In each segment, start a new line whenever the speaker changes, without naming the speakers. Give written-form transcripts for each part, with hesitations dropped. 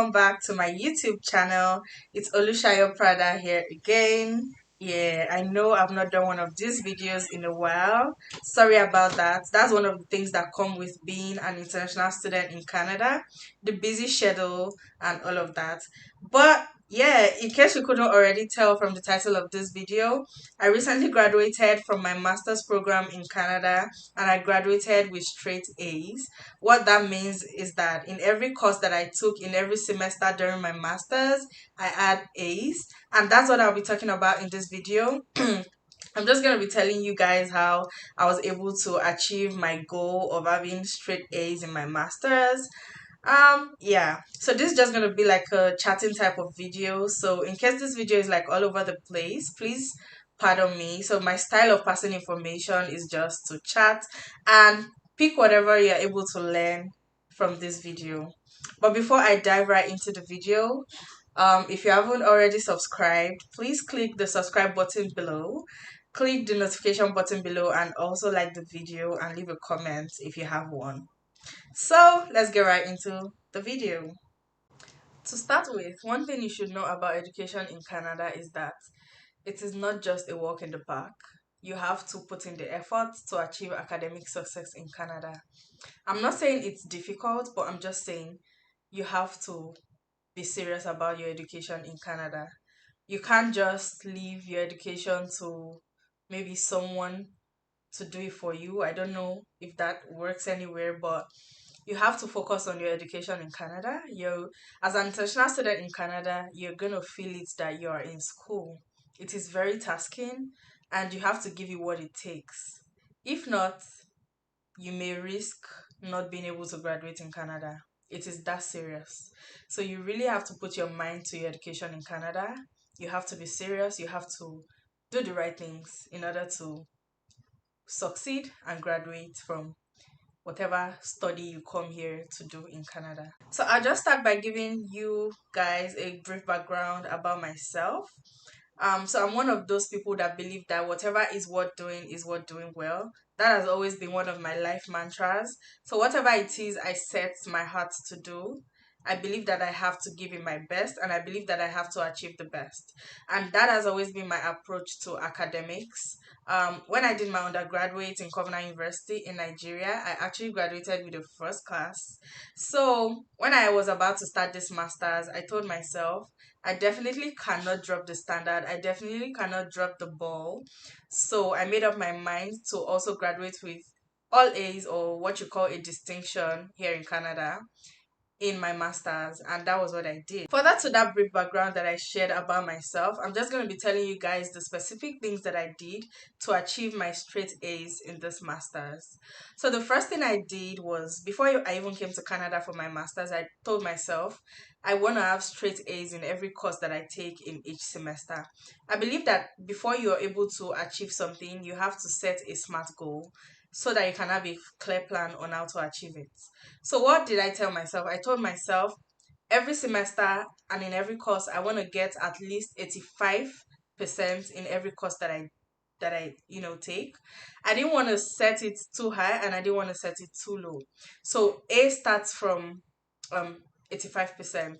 welcome back to my YouTube channel. It's Olusayo-Prada here again. Yeah, I know I've not done one of these videos in a while. Sorry about that. That's one of the things that come with being an international student in Canada, the busy schedule and all of that. But yeah, in case you couldn't already tell from the title of this video, I recently graduated from my master's program in Canada and I graduated with straight A's. What that means is that in every course that I took in every semester during my master's, I had A's, and that's what I'll be talking about in this video. I'm just going to be telling you guys how I was able to achieve my goal of having straight A's in my master's. Yeah, so this is just going to be like a chatting type of video. So in case this video is like all over the place, please pardon me. So my style of passing information is just to chat and pick whatever you're able to learn from this video. But before I dive right into the video, if you haven't already subscribed, please click the subscribe button below, click the notification button below, and also like the video and leave a comment if you have one. So let's get right into the video. To start with, one thing you should know about education in Canada is that it is not just a walk in the park. You have to put in the effort to achieve academic success in Canada. I'm not saying it's difficult, but I'm just saying you have to be serious about your education in Canada. You can't just leave your education to maybe someone to do it for you. I don't know if that works anywhere, but you have to focus on your education in Canada. You, as an international student in Canada, you're gonna feel it that you are in school. It is very tasking, and you have to give it what it takes. If not, you may risk not being able to graduate in Canada. It is that serious. So you really have to put your mind to your education in Canada. You have to be serious. You have to do the right things in order to succeed and graduate from whatever study you come here to do in Canada. So I'll just start by giving you guys a brief background about myself. So I'm one of those people that believe that whatever is worth doing well. That has always been one of my life mantras. So whatever it is I set my heart to do, I believe that I have to give it my best and I believe that I have to achieve the best. And that has always been my approach to academics. When I did my undergraduate in Covenant University in Nigeria, I actually graduated with a first class. So when I was about to start this master's, I told myself, I definitely cannot drop the standard. I definitely cannot drop the ball. So I made up my mind to also graduate with all A's or what you call a distinction here in Canada in my master's, and that was what I did. Further to that brief background that I shared about myself, I'm just going to be telling you guys the specific things that I did to achieve my straight A's in this master's. So the first thing I did was, before I even came to Canada for my master's, I told myself I want to have straight A's in every course that I take in each semester. I believe that before you're able to achieve something, you have to set a SMART goal so that you can have a clear plan on how to achieve it. So what did I tell myself? I told myself every semester and in every course I want to get at least 85% in every course that I take. I didn't want to set it too high and I didn't want to set it too low. So A starts from um 85%.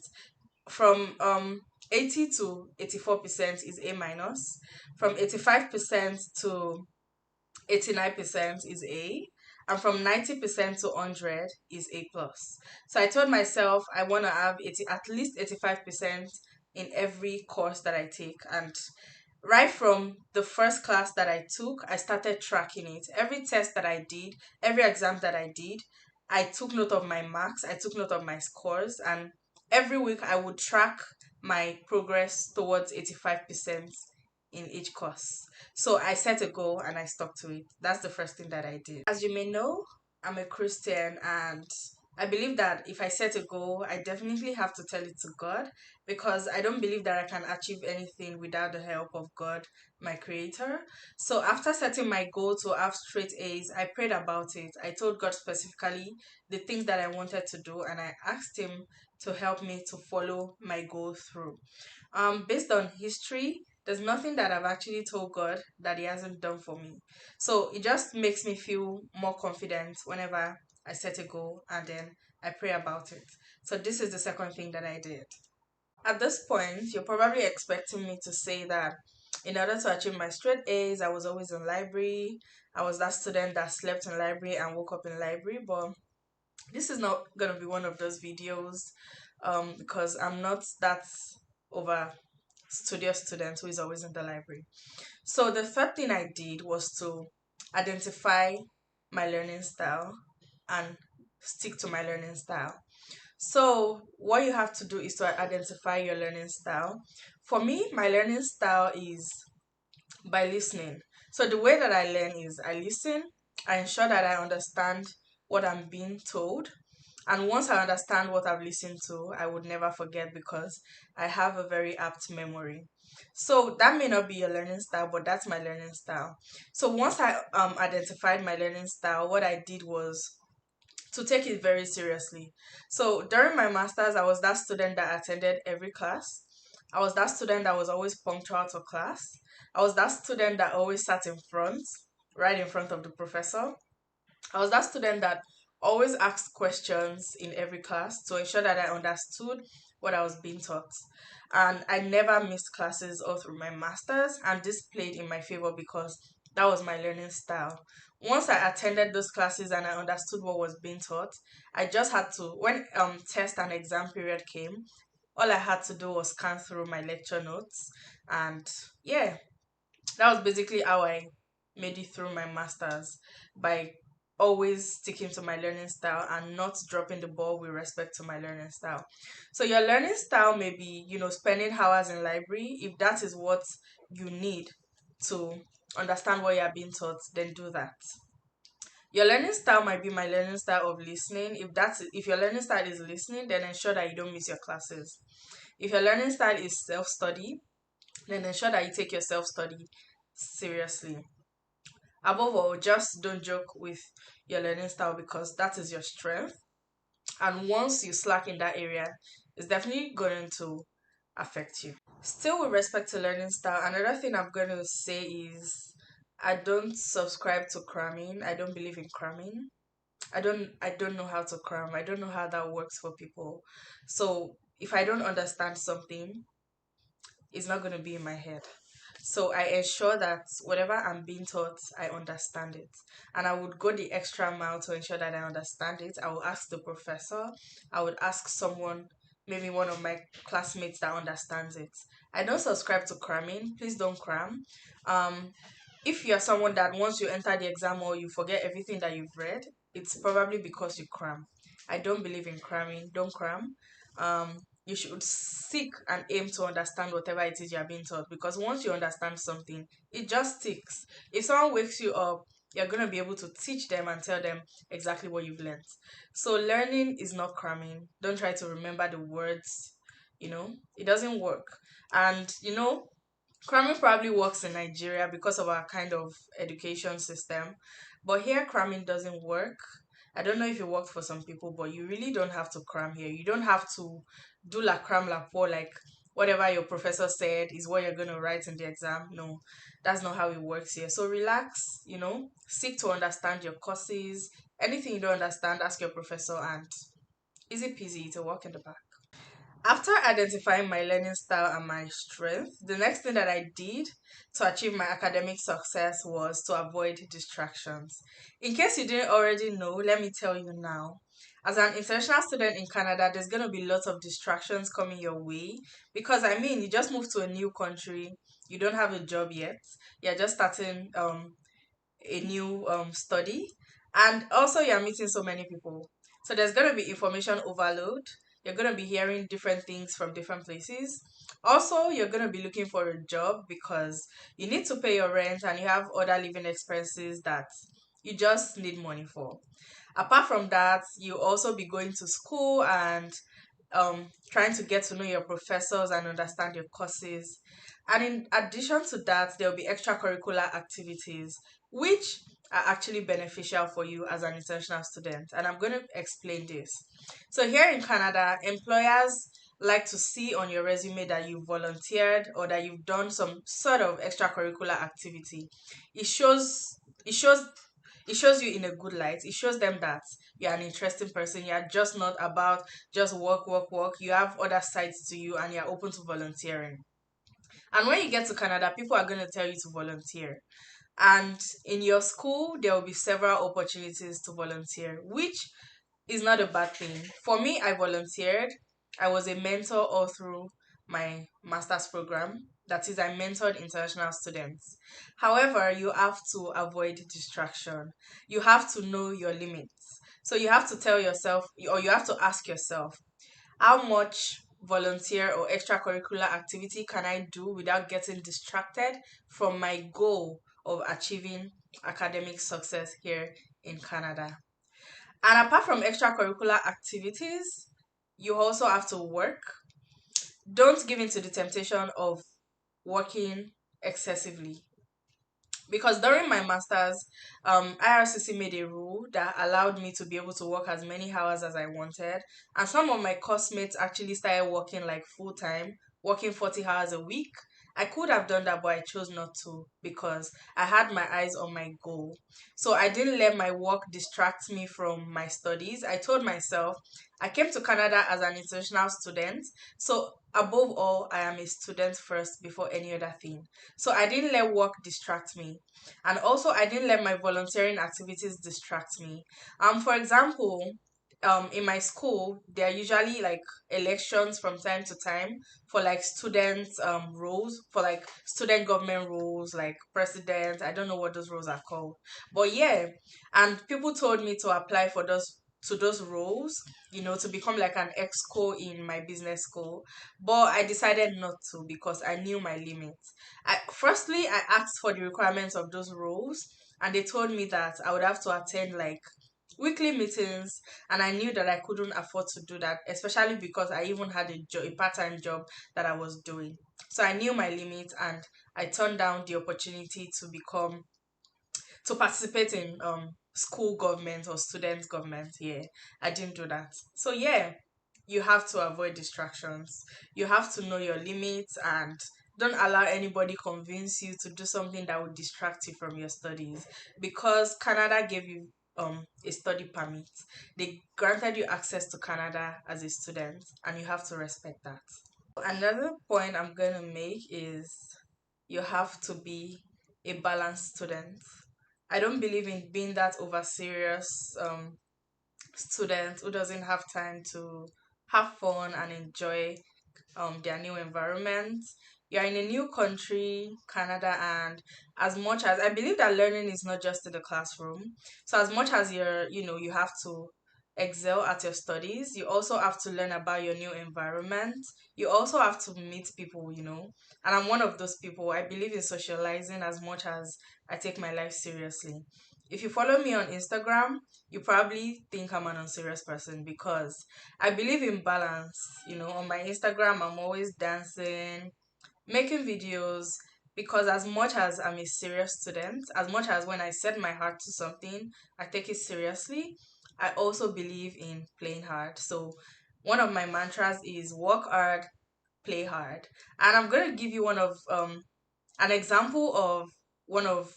From 80 to 84% is A minus. From 85% to 89% is A, and from 90% to 100 is A plus. So I told myself I want to have at least 85% in every course that I take. And right from the first class that I took, I started tracking it. Every test that I did, every exam that I did, I took note of my marks, I took note of my scores, and every week I would track my progress towards 85% in each course. So I set a goal and I stuck to it. That's the first thing that I did. As you may know, I'm a Christian and I believe that if I set a goal, I definitely have to tell it to God because I don't believe that I can achieve anything without the help of God, my creator. So after setting my goal to have straight A's, I prayed about it. I told God specifically the things that I wanted to do and I asked him to help me to follow my goal through. Based on history, there's nothing that I've actually told God that He hasn't done for me. So it just makes me feel more confident whenever I set a goal and then I pray about it. So this is the second thing that I did. At this point, you're probably expecting me to say that in order to achieve my straight A's, I was always in library. I was that student that slept in library and woke up in library. But this is not gonna be one of those videos, because I'm not that over studious student who is always in the library. So the third thing I did was to identify my learning style and stick to my learning style. So what you have to do is to identify your learning style. For me, my learning style is by listening. So the way that I learn is I listen, I ensure that I understand what I'm being told. And once I understand what I've listened to, I would never forget because I have a very apt memory. So that may not be your learning style, but that's my learning style. So once I identified my learning style, what I did was to take it very seriously. So during my masters, I was that student that attended every class. I was that student that was always punctual to class. I was that student that always sat in front, right in front of the professor. I was that student that always asked questions in every class to ensure that I understood what I was being taught. And I never missed classes all through my masters, and this played in my favor because that was my learning style. Once I attended those classes and I understood what was being taught, I just had to, when test and exam period came, all I had to do was scan through my lecture notes, and yeah, that was basically how I made it through my masters, by always sticking to my learning style and not dropping the ball with respect to my learning style. So your learning style may be, spending hours in library. If that is what you need to understand what you're being taught, then do that. Your learning style might be my learning style of listening. If your learning style is listening, then ensure that you don't miss your classes. If your learning style is self-study, then ensure that you take your self-study seriously. Above all, just don't joke with your learning style because that is your strength. And once you slack in that area, it's definitely going to affect you. Still, with respect to learning style, another thing I'm going to say is I don't subscribe to cramming. I don't believe in cramming. I don't know how to cram. I don't know how that works for people. So if I don't understand something, it's not going to be in my head. So I ensure that whatever I'm being taught, I understand it. And I would go the extra mile to ensure that I understand it. I will ask the professor, I would ask someone, maybe one of my classmates that understands it. I don't subscribe to cramming. Please don't cram. Um, if you're someone that once you enter the exam or you forget everything that you've read, it's probably because you cram. I don't believe in cramming. Don't cram. You should seek and aim to understand whatever it is you're being taught, because once you understand something, it just sticks. If someone wakes you up, you're going to be able to teach them and tell them exactly what you've learned. So learning is not cramming. Don't try to remember the words. It doesn't work. And cramming probably works in Nigeria because of our kind of education system, but here cramming doesn't work. I don't know if it worked for some people, but you really don't have to cram here. You don't have to do la cram la pour, like whatever your professor said is what you're going to write in the exam. No, that's not how it works here. So relax, seek to understand your courses. Anything you don't understand, ask your professor, and easy peasy, it's a walk in the park. After identifying my learning style and my strength, the next thing that I did to achieve my academic success was to avoid distractions. In case you didn't already know, let me tell you now. As an international student in Canada, there's going to be lots of distractions coming your way because you just moved to a new country, you don't have a job yet, you're just starting a new study, and also you're meeting so many people, so there's going to be information overload. You're going to be hearing different things from different places. Also, you're going to be looking for a job because you need to pay your rent and you have other living expenses that you just need money for. Apart from that, you also be going to school and trying to get to know your professors and understand your courses. And in addition to that, there'll be extracurricular activities which are actually beneficial for you as an international student. And I'm going to explain this. So here in Canada, employers like to see on your resume that you volunteered or that you've done some sort of extracurricular activity. It shows It shows you in a good light. It shows them that you're an interesting person. You're just not about just work, work, work. You have other sides to you and you're open to volunteering. And when you get to Canada, people are going to tell you to volunteer. And in your school, there will be several opportunities to volunteer, which is not a bad thing. For me, I volunteered. I was a mentor all through my master's program. That is, I mentored international students. However, you have to avoid distraction. You have to know your limits. So you have to tell yourself, or you have to ask yourself, how much volunteer or extracurricular activity can I do without getting distracted from my goal of achieving academic success here in Canada? And apart from extracurricular activities, you also have to work. Don't give in to the temptation of working excessively, because during my masters, IRCC made a rule that allowed me to be able to work as many hours as I wanted, and some of my classmates actually started working like full time, working 40 hours a week. I could have done that, but I chose not to because I had my eyes on my goal. So I didn't let my work distract me from my studies. I told myself I came to Canada as an international student. So above all, I am a student first before any other thing. So I didn't let work distract me. And also I didn't let my volunteering activities distract me. For example, in my school, there are usually like elections from time to time for like student roles, for like student government roles, like president. I don't know what those roles are called. But yeah, and people told me to apply for those roles, to become like an exco in my business school. But I decided not to because I knew my limits. Firstly, I asked for the requirements of those roles, and they told me that I would have to attend like weekly meetings, and I knew that I couldn't afford to do that, especially because I even had a part-time job that I was doing. So I knew my limits, and I turned down the opportunity to participate in school government or student government. Yeah, I didn't do that. So yeah, you have to avoid distractions. You have to know your limits, and don't allow anybody convince you to do something that would distract you from your studies, because Canada gave you a study permit. They granted you access to Canada as a student, and you have to respect that. Another point I'm going to make is you have to be a balanced student. I don't believe in being that over serious student who doesn't have time to have fun and enjoy their new environment. You're in a new country, Canada, and as much as I believe that learning is not just in the classroom, so as much as you have to excel at your studies, you also have to learn about your new environment. You also have to meet people. And I'm one of those people. I believe in socializing as much as I take my life seriously. If you follow me on Instagram, you probably think I'm an unserious person because I believe in balance. On my Instagram, I'm always dancing, making videos, because as much as I'm a serious student, as much as when I set my heart to something, I take it seriously, I also believe in playing hard. So one of my mantras is work hard, play hard. And I'm going to give you an example of one of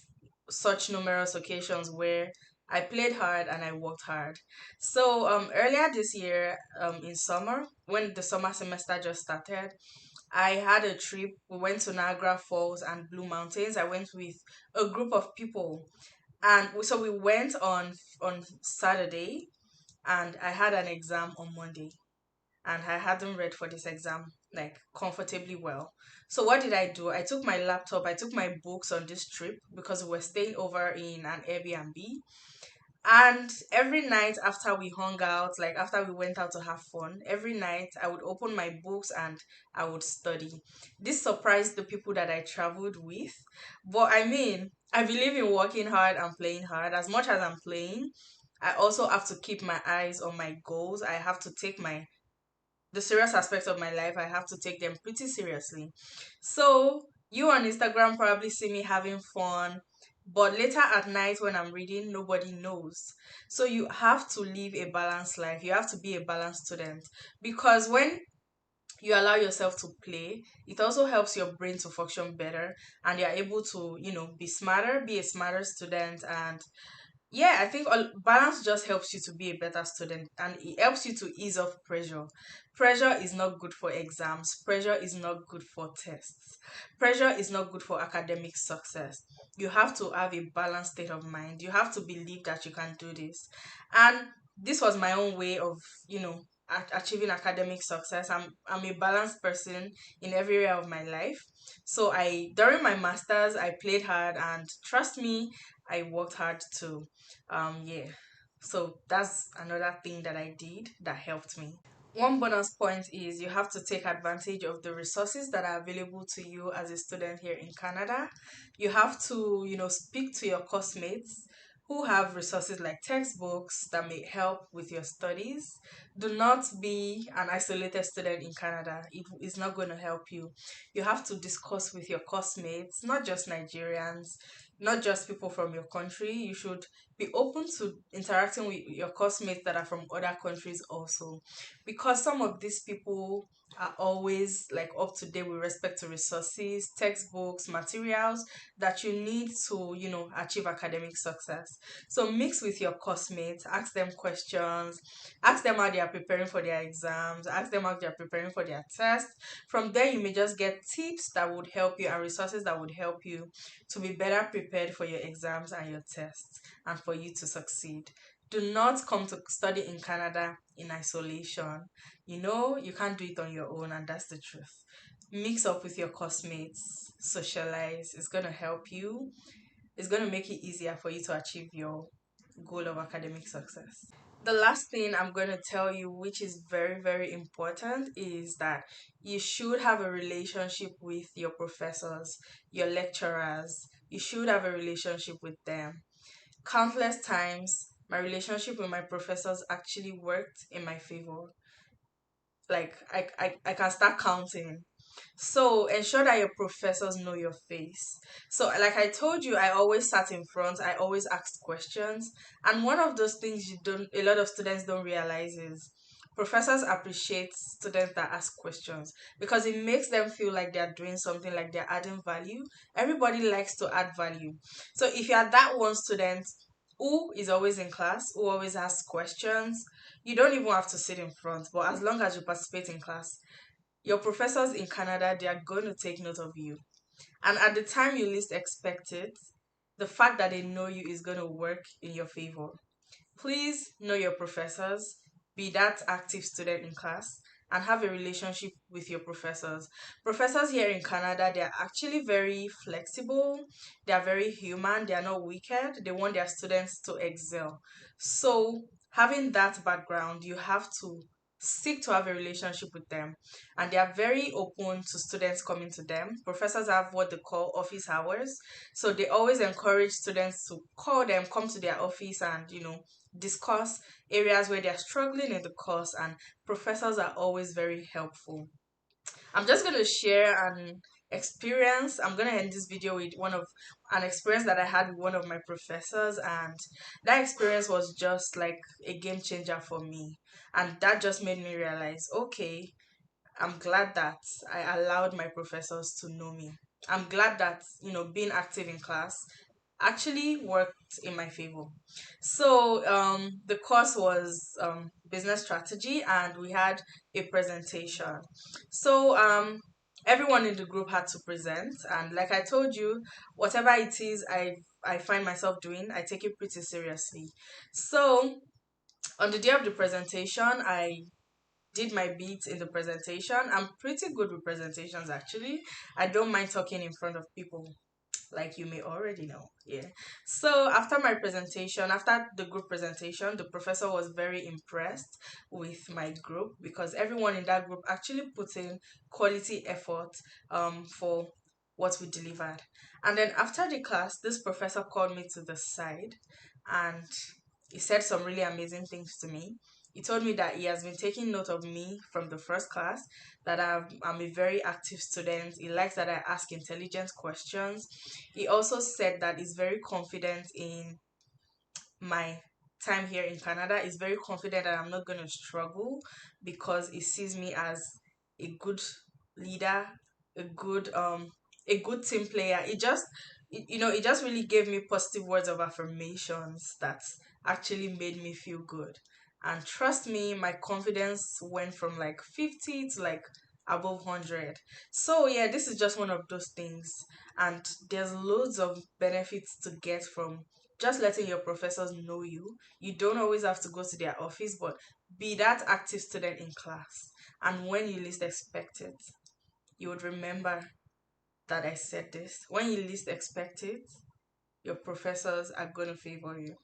such numerous occasions where I played hard and I worked hard. So earlier this year, in summer, when the summer semester just started, I had a trip. We went to Niagara Falls and Blue Mountains. I went with a group of people, and so we went on Saturday, and I had an exam on Monday, and I hadn't read for this exam like comfortably well. So what did I do? I took my laptop, I took my books on this trip because we were staying over in an Airbnb. And every night after we hung out, like after we went out to have fun, every night I would open my books and I would study. This surprised the people that I traveled with. But I mean, I believe in working hard and playing hard. As much as I'm playing, I also have to keep my eyes on my goals. I have to take the serious aspects of my life, I have to take them pretty seriously. So, you on Instagram probably see me having fun, but later at night when I'm reading, nobody knows. So, you have to live a balanced life. You have to be a balanced student, because when you allow yourself to play, it also helps your brain to function better, and you're able to, be smarter, be a smarter student, and Yeah, I think balance just helps you to be a better student, and it helps you to ease off pressure. Pressure is not good for exams, pressure is not good for tests, pressure is not good for academic success. You have to have a balanced state of mind. You have to believe that you can do this. And this was my own way of, achieving academic success. I'm a balanced person in every area of my life. So I during my masters I played hard, and trust me, I worked hard too. Yeah. So that's another thing that I did that helped me. One bonus point is you have to take advantage of the resources that are available to you as a student here in Canada. You have to, speak to your classmates who have resources like textbooks that may help with your studies. Do not be an isolated student in Canada. It is not going to help you. You have to discuss with your classmates, not just Nigerians, not just people from your country. You should be open to interacting with your classmates that are from other countries also, because some of these people are always like up to date with respect to resources, textbooks, materials that you need to, achieve academic success. So mix with your classmates, ask them questions, ask them how they are preparing for their exams, ask them how they are preparing for their tests. From there, you may just get tips that would help you and resources that would help you to be better prepared for your exams and your tests and for you to succeed. Do not come to study in Canada in isolation. You can't do it on your own, and that's the truth. Mix up with your classmates, socialize. It's going to help you. It's going to make it easier for you to achieve your goal of academic success. The last thing I'm going to tell you, which is very, very important, is that you should have a relationship with your professors, your lecturers. You should have a relationship with them. Countless times, my relationship with my professors actually worked in my favor. Like, I can start counting. So ensure that your professors know your face. So, like I told you, I always sat in front, I always asked questions. And one of those things a lot of students don't realize is professors appreciate students that ask questions because it makes them feel like they're doing something, like they're adding value. Everybody likes to add value. So if you're that one student who is always in class, who always asks questions, you don't even have to sit in front. But as long as you participate in class, your professors in Canada, they are going to take note of you. And at the time you least expect it, the fact that they know you is going to work in your favor. Please know your professors, be that active student in class, and have a relationship with your professors. Professors here in Canada, they are actually very flexible, they are very human, they are not wicked, they want their students to excel. So, having that background, you have to seek to have a relationship with them, and they are very open to students coming to them. Professors have what they call office hours, so they always encourage students to call them, come to their office, and discuss areas where they're struggling in the course, and professors are always very helpful. I'm just going to share an experience. I'm going to end this video with an experience that I had with one of my professors, and that experience was just like a game changer for me. And that just made me realize, okay, I'm glad that I allowed my professors to know me. I'm glad that, being active in class actually worked in my favor. So, the course was business strategy, and we had a presentation. So, everyone in the group had to present, and like I told you, whatever it is I find myself doing, I take it pretty seriously. So, on the day of the presentation, I did my beats in the presentation. I'm pretty good with presentations actually. I don't mind talking in front of people, like you may already know. Yeah. So after my presentation, after the group presentation, the professor was very impressed with my group because everyone in that group actually put in quality effort for what we delivered. And then after the class, this professor called me to the side, and he said some really amazing things to me. He told me that he has been taking note of me from the first class, that I'm a very active student. He likes that I ask intelligent questions. He also said that he's very confident in my time here in Canada. He's very confident that I'm not going to struggle because he sees me as a good leader, a good a good team player. it just really gave me positive words of affirmations that actually made me feel good. And trust me, my confidence went from like 50 to like above 100. So yeah, this is just one of those things, and there's loads of benefits to get from just letting your professors know you. You don't always have to go to their office, but be that active student in class. And when you least expect it, you would remember that I said this. When you least expect it, your professors are going to favor you.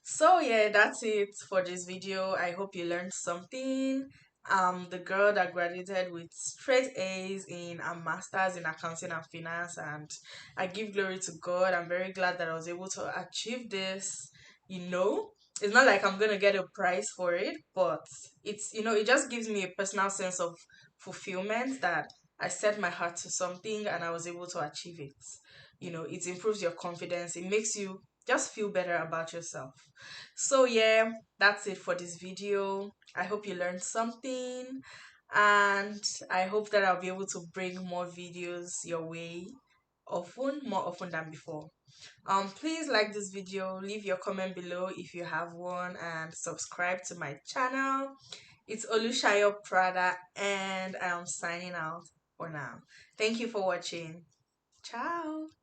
So yeah, that's it for this video. I hope you learned something. The girl that graduated with straight A's in a master's in accounting and finance, and I give glory to God. I'm very glad that I was able to achieve this. You know, it's not like I'm gonna get a prize for it, but it's, it just gives me a personal sense of fulfillment that I set my heart to something and I was able to achieve it. It improves your confidence. It makes you just feel better about yourself. So yeah, that's it for this video. I hope you learned something, and I hope that I'll be able to bring more videos your way more often than before. Please like this video, leave your comment below if you have one, and subscribe to my channel. It's Olusayo-Prada, and I'm signing out for now. Thank you for watching. Ciao.